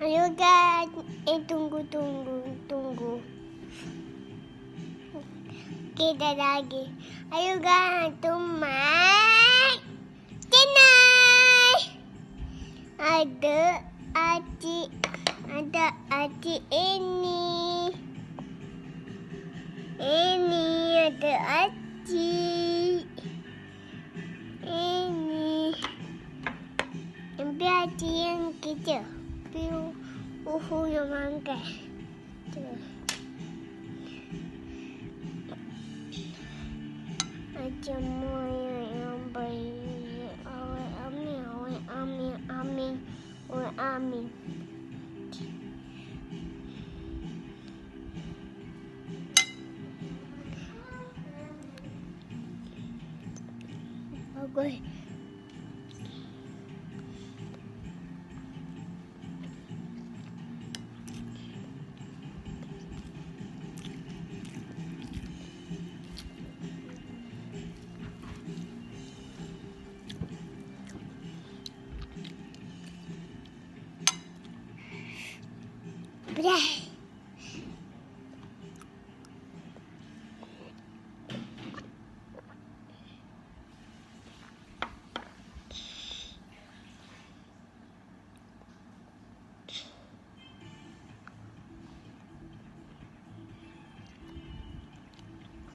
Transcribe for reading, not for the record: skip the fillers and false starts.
Ayo guys, tunggu. Kita lagi. Ayo guys, tumai. Tenai. Ada adik ini. Ini ada adik. Ini. Tapi adik yang kecil. Yang mangkai. Macam yang baik. Amin. Bagus. Bye.